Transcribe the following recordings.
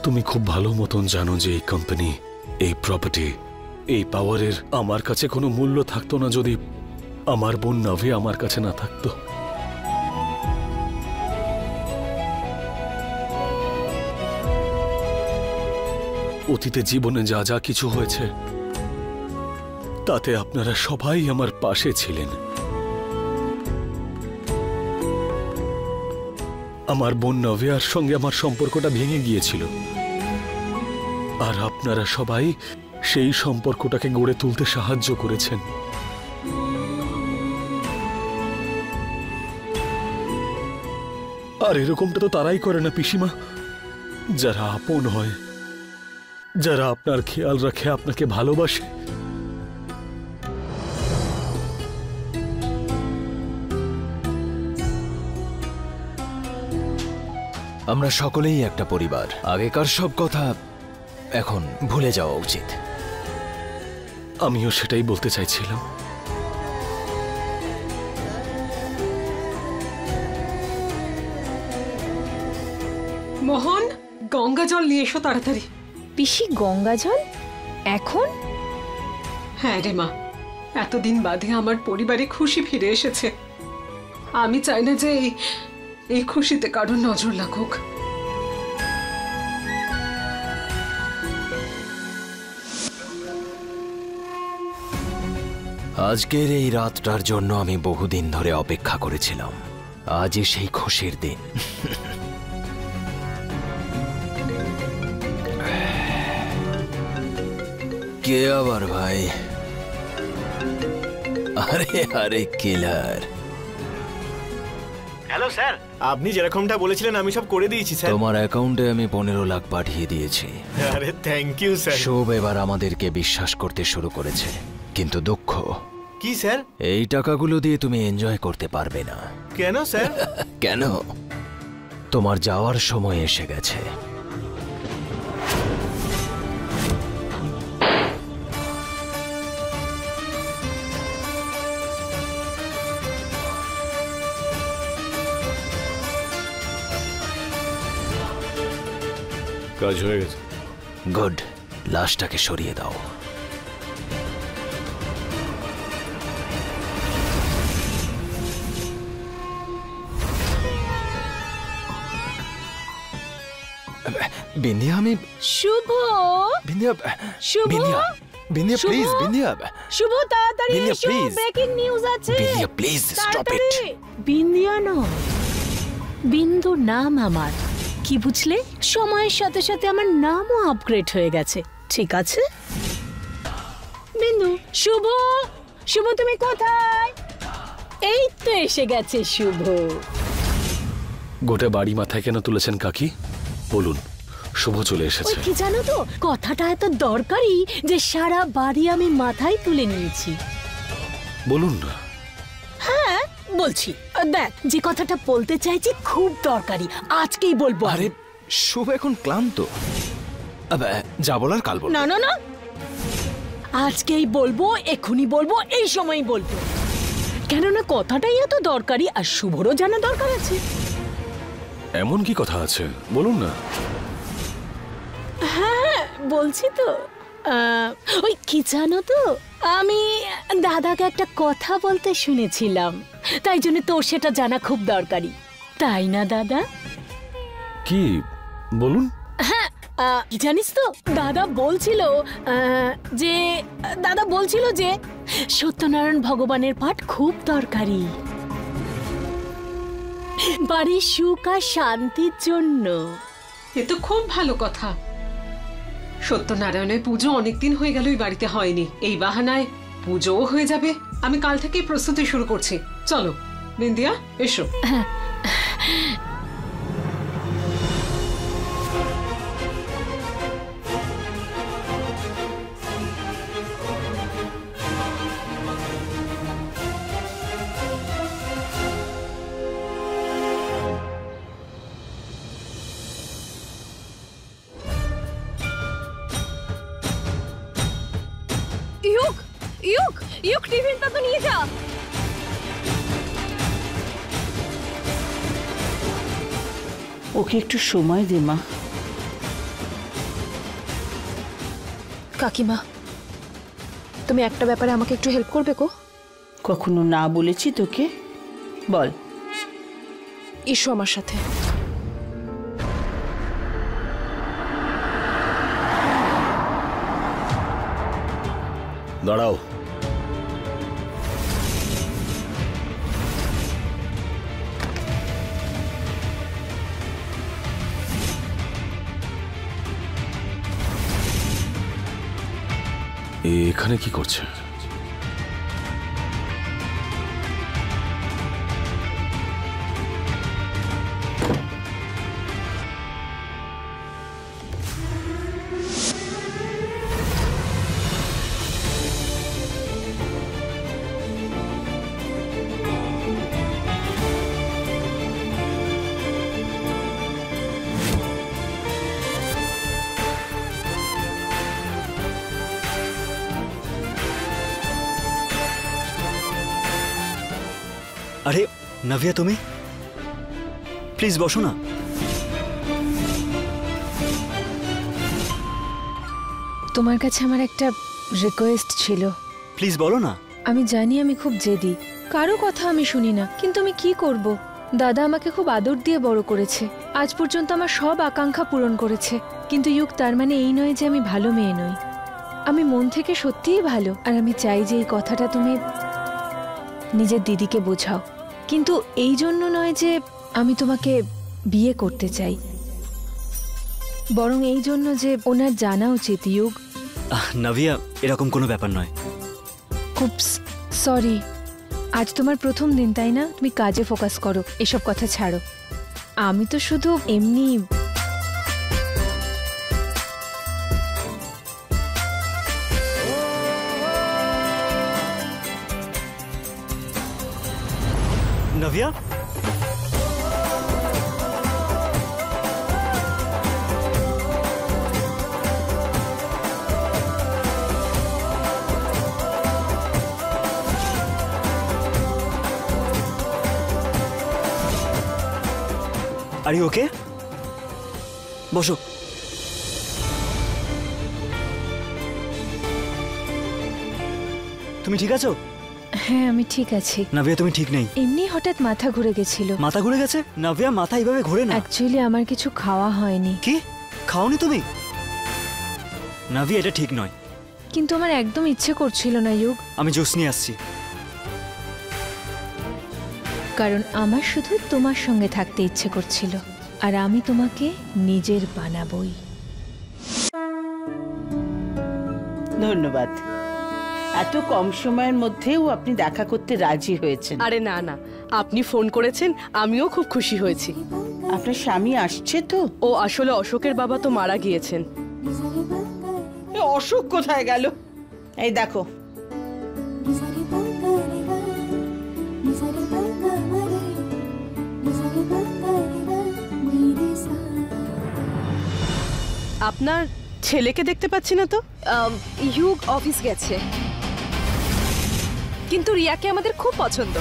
তুমি খুব ভালো মতন জানো যে এই কোম্পানি, এই প্রপার্টি, এই পাওয়ারের আমার কাছে কোনো মূল্য থাকতো না যদি আমার বোন নাভি আমার কাছে না থাকতো। অতীতে জীবনে যা যা কিছু হয়েছে তাতে আপনারা সবাই আমার পাশে ছিলেন। আমার বোন নভিয়ার সঙ্গে আমার সম্পর্কটা ভেঙে গিয়েছিল, আর আপনারা সবাই সেই সম্পর্কটাকে গড়ে তুলতে সাহায্য করেছেন। আর এরকমটা তো তারাই করে না পিসিমা, যারা আপন হয়, যারা আপনার খেয়াল রাখে, আপনাকে ভালোবাসে। আমরা সকলেই একটা পরিবার। আগেকার সব কথা এখন ভুলে যাওয়া উচিত। আমিও সেটাই বলতে চাইছিলাম। মোহন, গঙ্গা জল নিয়ে এসো তাড়াতাড়ি। পিসি, গঙ্গা জল এখন? হ্যাঁ রে মা, এতদিন বাদে আমার পরিবারে খুশি ফিরে এসেছে। আমি চাই না যে এই খুশিতে কারোর নজর লাগুক। আজকের এই রাতটার জন্য আমি বহুদিন ধরে অপেক্ষা করেছিলাম। আজই সেই খুশির দিন। কে আবার ভাই? আরে আরে কিলার। হ্যালো স্যার, আপনি যেরকমটা বলেছিলেন আমি সব করে দিয়েছি স্যার। তোমার অ্যাকাউন্টে আমি 15 লাখ পাঠিয়ে দিয়েছি। আরে থ্যাংক ইউ স্যার। শুভ এবার আমাদেরকে বিশ্বাস করতে শুরু করেছে, কিন্তু দুঃখ কি স্যার? এই টাকাগুলো দিয়ে তুমি এনজয় করতে পারবে না। কেন স্যার? কেন? তোমার যাওয়ার সময় এসে গেছে। কাজ হয়ে গেছে। গুড, লাশটাকে সরিয়ে দাও। বিন্দিয়া, আমি শুভ, বিন্দিয়া, শুভ, বিন্দিয়া, বিন্দিয়া শুভ, প্লিজ, বিন্দিয়া, শুভ তাড়াতাড়ি বিন্দিয়া, এসো, please। ব্রেকিং নিউজ আছে। Bindiya please stop it. তাড়াতাড়ি। বিন্দিয়া নয়, বিন্দু নাম আমার। কি বুঝলে? সময়ের সাথে সাথে আমার নামও আপগ্রেড হয়ে গেছে। ঠিক আছে বিন্দু। শুভ, শুভ তুমি কোথায়? এই তো এসে গেছে শুভ। গোটা বাড়ি মাথায় কেন তুলেছেন কাকি? বলুন, শুভ চলে এসেছে। কি জানো তো, কথাটা এত দরকারি যে সারা বাড়ি আমি মাথায় তুলে নিয়েছি। বলুন না। হ্যাঁ বলছি। দেখ, যে কথাটা বলতে চাইছি খুব দরকারি, আজকেই বলবো। আরে শুভ এখন ক্লান্ত, যা বলার কাল বলবো। না না না, আজকেই বলবো, এখনই বলবো, এই সময়ই বলবো। কেননা কথাটাই এত দরকারি, আর শুভরও জানা দরকার আছে। এমন কি কথা আছে বলুন না। হ্যাঁ বলছি তো। ওই কি জানো তো, আমি দাদাকে একটা কথা বলতে শুনেছিলাম, তাই জন্য তোর সেটা জানা খুব দরকারি, তাই না দাদা? কি বলুন? হ্যাঁ, কি জানিস তো, দাদা বলছিল যে সত্যনারায়ণ ভগবানের পাঠ খুব দরকারি বাড়ির সুখ আর শান্তির জন্য। এ তো খুব ভালো কথা। সত্যনারায়ণের পুজো অনেকদিন হয়ে গেল এই বাড়িতে হয়নি, এই বাহানায় পুজোও হয়ে যাবে। আমি কাল থেকেই প্রস্তুতি শুরু করছি। চলো বিন্দিয়া, এসো। ইউক, ইউক, ইউক, টিফিনটা তো নিয়ে যা। ওকে একটু সময় দে মা। কাকিমা, তুমি একটা ব্যাপারে আমাকে একটু হেল্প করবে গো? কখনো না বলেছি তোকে? বল। এসো আমার সাথে। দাঁড়াও। এখানে কি করছে? আরে নাভিয়া, তুমি প্লিজ বসো না। তোমার কাছে আমার একটা রিকোয়েস্ট ছিল। প্লিজ বলো না। আমি জানি আমি খুব জেদি, কারো কথা আমি শুনি না, কিন্তু আমি কি করব? দাদা আমাকে খুব আদর দিয়ে বড় করেছে, আজ পর্যন্ত আমার সব আকাঙ্ক্ষা পূরণ করেছে। কিন্তু ইউক, তার মানে এই নয় যে আমি ভালো মেয়ে নই। আমি মন থেকে সত্যিই ভালো, আর আমি চাই যে এই কথাটা তুমি নিজের দিদিকে বোঝাও। কিন্তু এই জন্য নয় যে আমি তোমাকে বিয়ে করতে চাই, বরং এই জন্য যে ওনার জানা উচিত ইউক। নাভিয়া, এরকম কোনো ব্যাপার নয়। খুব সরি, আজ তোমার প্রথম দিন, তাই না? তুমি কাজে ফোকাস করো, এসব কথা ছাড়ো। আমি তো শুধু এমনি নাভিয়া, আর ইউ ওকে? বসো। তুমি ঠিক আছো? হ্যাঁ, আমি ঠিক আছি। নাভিয়া, তুমি ঠিক নেই। এমনি হঠাৎ মাথা ঘুরে গেছিল। মাথা ঘুরে গেছে? নাভিয়া, মাথা এইভাবে ঘুরে না। অ্যাকচুয়ালি আমার কিছু খাওয়া হয়নি। কি খাওনি তুমি? নাভিয়া, এটা ঠিক নয়। কিন্তু আমার একদম ইচ্ছে করছিল না ইউক। আমি জুস নিয়ে আসছি। কারণ আমার শুধু তোমার সঙ্গে থাকতে ইচ্ছে করছিল, আর আমি তোমাকে নিজের বানাবই। ধন্যবাদ। এত কম সময়ের মধ্যেও আপনি দেখা করতে রাজি হয়েছেন। আরে না না, আপনি ফোন করেছেন, আমিও খুব খুশি হয়েছি। আপনার স্বামী আসছে তো? ও আসলে অশোকের বাবা তো মারা গিয়েছেন। অশোক কোথায় গেল? এই দেখো, আপনার ছেলেকে দেখতে পাচ্ছি না তো। ইউক অফিস গেছে, কিন্তু রিয়াকে আমাদের খুব পছন্দ।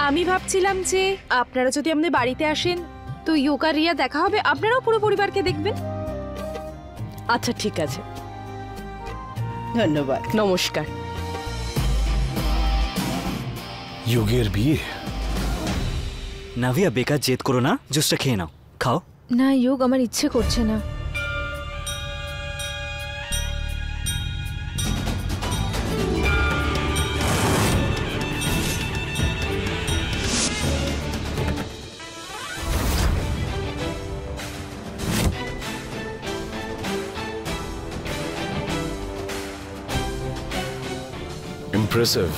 আমি ভাবছিলাম যে আপনারা যদি আমাদের বাড়িতে আসেন তো ইউক আর রিয়া দেখা হবে, আপনারাও পুরো পরিবারকে দেখবেন। আচ্ছা ঠিক আছে, ধন্যবাদ। নমস্কার। যুগের বিয়ে? নাভিয়া, বেকার জেদ করো না, জুসটা খেয়ে নাও, খাও। না ইউক, আমার ইচ্ছে করছে না। ইমপ্রেসিভ।